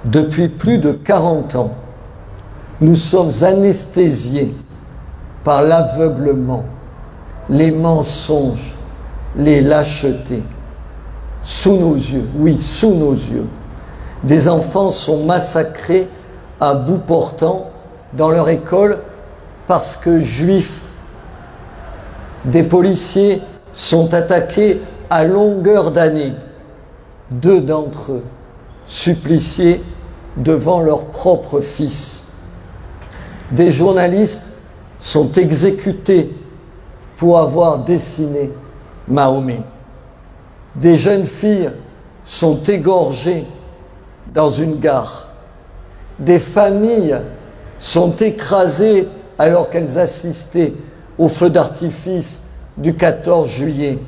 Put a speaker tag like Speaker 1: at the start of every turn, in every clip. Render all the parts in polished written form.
Speaker 1: Depuis plus de 40 ans, nous sommes anesthésiés par l'aveuglement, les mensonges, les lâchetés. Sous nos yeux, oui, sous nos yeux. Des enfants sont massacrés à bout portant dans leur école parce que juifs. Des policiers sont attaqués à longueur d'année. 2 d'entre eux suppliciés devant leur propre fils. Des journalistes sont exécutés pour avoir dessiné Mahomet. Des jeunes filles sont égorgées dans une gare. Des familles sont écrasées alors qu'elles assistaient au feu d'artifice du 14 juillet.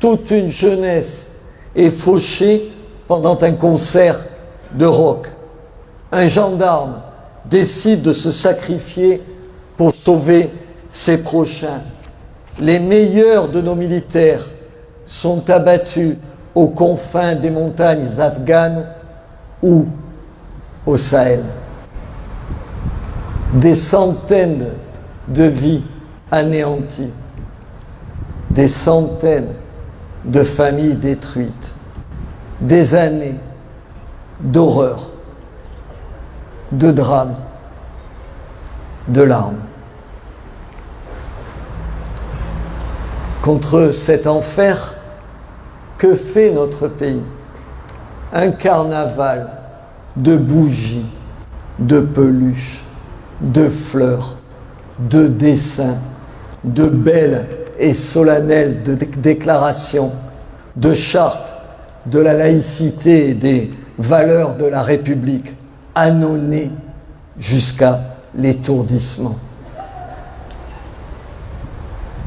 Speaker 1: Toute une jeunesse est fauchée pendant un concert de rock. Un gendarme décide de se sacrifier pour sauver ses prochains. Les meilleurs de nos militaires sont abattus aux confins des montagnes afghanes ou au Sahel. Des centaines de vies anéanties, des centaines de familles détruites, des années d'horreur, de drames, de larmes. Contre cet enfer, que fait notre pays? Un carnaval de bougies, de peluches, de fleurs, de dessins, de belles et solennelles déclarations, de chartes de la laïcité et des valeurs de la République, annonnées jusqu'à l'étourdissement.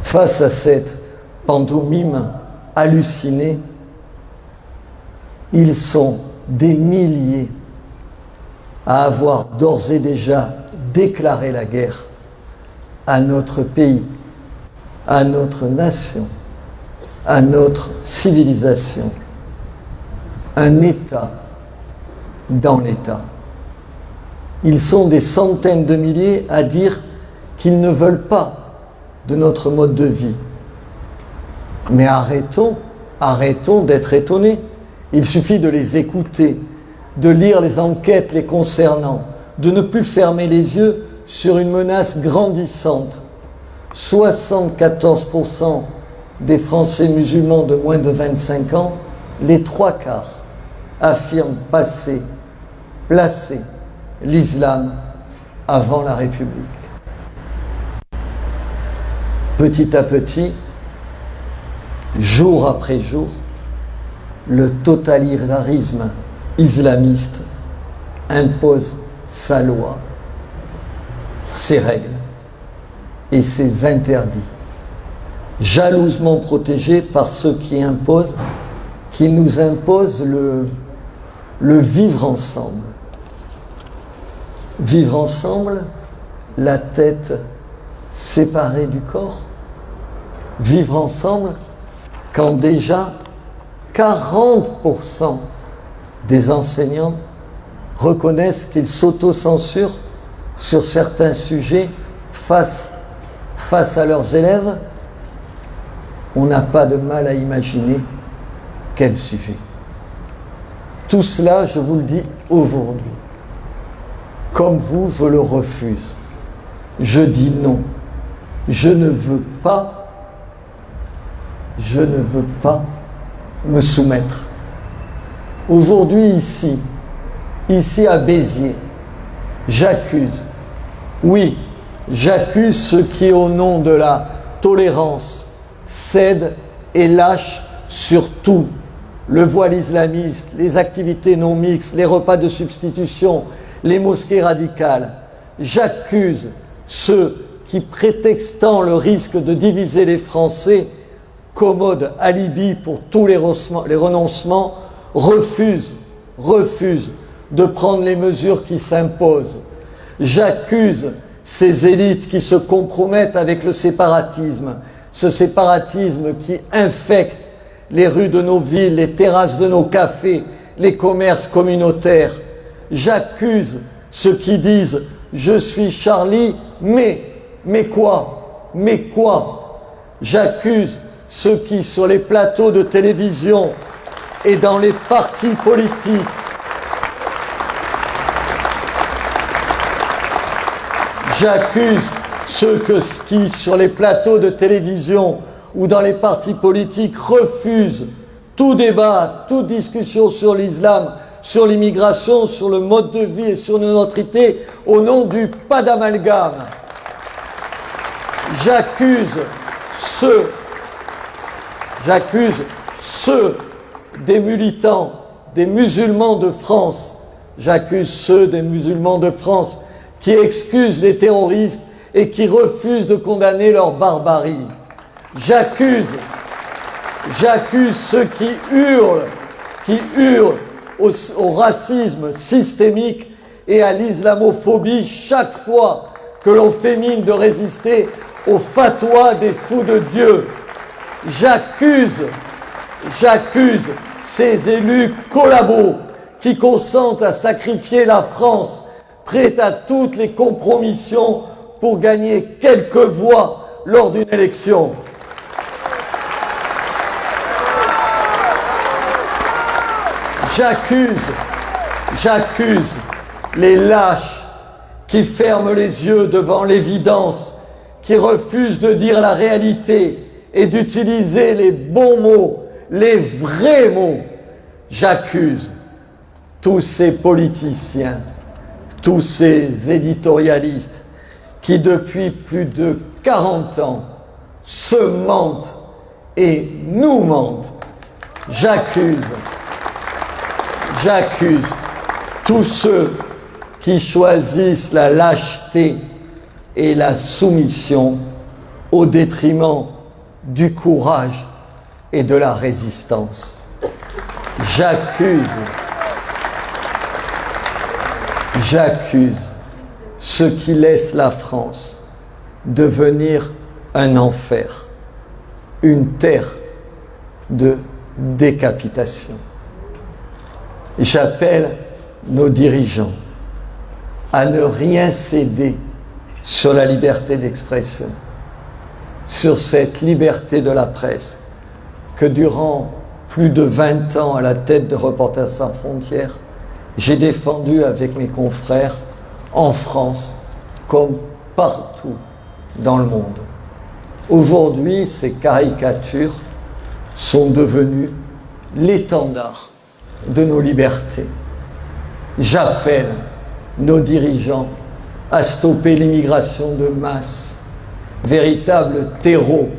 Speaker 1: Face à cette pantomime hallucinée, ils sont des milliers à avoir d'ores et déjà déclaré la guerre à notre pays, à notre nation, à notre civilisation. Un État dans l'État. Ils sont des centaines de milliers à dire qu'ils ne veulent pas de notre mode de vie. Mais arrêtons d'être étonnés. Il suffit de les écouter, de lire les enquêtes les concernant, de ne plus fermer les yeux sur une menace grandissante. 74% des Français musulmans de moins de 25 ans, les 3/4 affirment placer l'islam avant la République. Petit à petit, jour après jour, le totalitarisme islamiste impose sa loi, ses règles et ses interdits, jalousement protégés par ceux qui nous imposent le vivre ensemble. Vivre ensemble, la tête séparée du corps. Vivre ensemble quand déjà 40% des enseignants reconnaissent qu'ils s'autocensurent sur certains sujets face à leurs élèves. On n'a pas de mal à imaginer quel sujet. Tout cela, je vous le dis aujourd'hui. Comme vous, je le refuse. Je dis non. Je ne veux pas me soumettre. Aujourd'hui, ici à Béziers, j'accuse ceux qui, au nom de la tolérance, cèdent et lâchent sur tout. Le voile islamiste, les activités non mixtes, les repas de substitution, les mosquées radicales. J'accuse ceux qui, prétextant le risque de diviser les Français, commode alibi pour tous les renoncements, refusent de prendre les mesures qui s'imposent. J'accuse ces élites qui se compromettent avec le séparatisme, ce séparatisme qui infecte les rues de nos villes, les terrasses de nos cafés, les commerces communautaires. J'accuse ceux qui disent « Je suis Charlie, mais quoi? Mais quoi ?» J'accuse ceux qui, sur les plateaux de télévision et dans les partis politiques, j'accuse ceux qui, sur les plateaux de télévision ou dans les partis politiques, refusent tout débat, toute discussion sur l'islam, sur l'immigration, sur le mode de vie et sur nos autorités au nom du pas d'amalgame. J'accuse ceux des militants, des musulmans de France, j'accuse ceux des musulmans de France qui excusent les terroristes et qui refusent de condamner leur barbarie. J'accuse ceux qui hurlent au racisme systémique et à l'islamophobie chaque fois que l'on fait mine de résister aux fatwas des fous de Dieu. J'accuse ces élus collabos qui consentent à sacrifier la France, prêts à toutes les compromissions pour gagner quelques voix lors d'une élection. J'accuse les lâches qui ferment les yeux devant l'évidence, qui refusent de dire la réalité et d'utiliser les bons mots, les vrais mots. J'accuse tous ces politiciens, tous ces éditorialistes qui depuis plus de 40 ans se mentent et nous mentent. J'accuse tous ceux qui choisissent la lâcheté et la soumission au détriment du courage et de la résistance. J'accuse ceux qui laissent la France devenir un enfer, une terre de décapitation. J'appelle nos dirigeants à ne rien céder sur la liberté d'expression, sur cette liberté de la presse que durant plus de 20 ans à la tête de Reporters sans frontières, j'ai défendu avec mes confrères en France comme partout dans le monde. Aujourd'hui, ces caricatures sont devenues l'étendard de nos libertés. J'appelle nos dirigeants à stopper l'immigration de masse, véritable terreau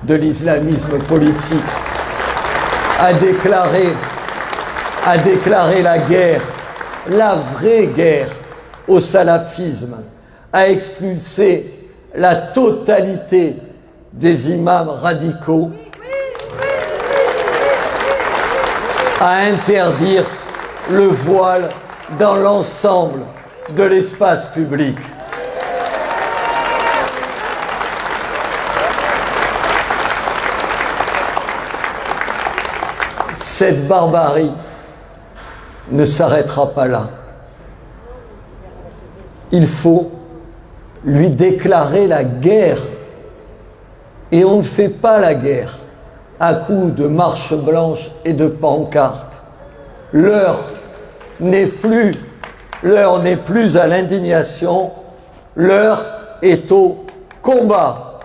Speaker 1: de l'islamisme politique, à déclarer la guerre, la vraie guerre au salafisme, à expulser la totalité des imams radicaux, à interdire le voile dans l'ensemble de l'espace public. Cette barbarie ne s'arrêtera pas là. Il faut lui déclarer la guerre. Et on ne fait pas la guerre à coups de marches blanches et de pancartes. L'heure n'est plus à l'indignation, l'heure est au combat.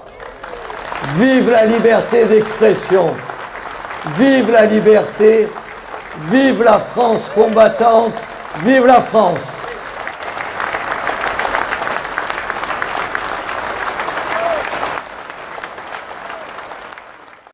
Speaker 1: Vive la liberté d'expression, vive la liberté, vive la France combattante, vive la France.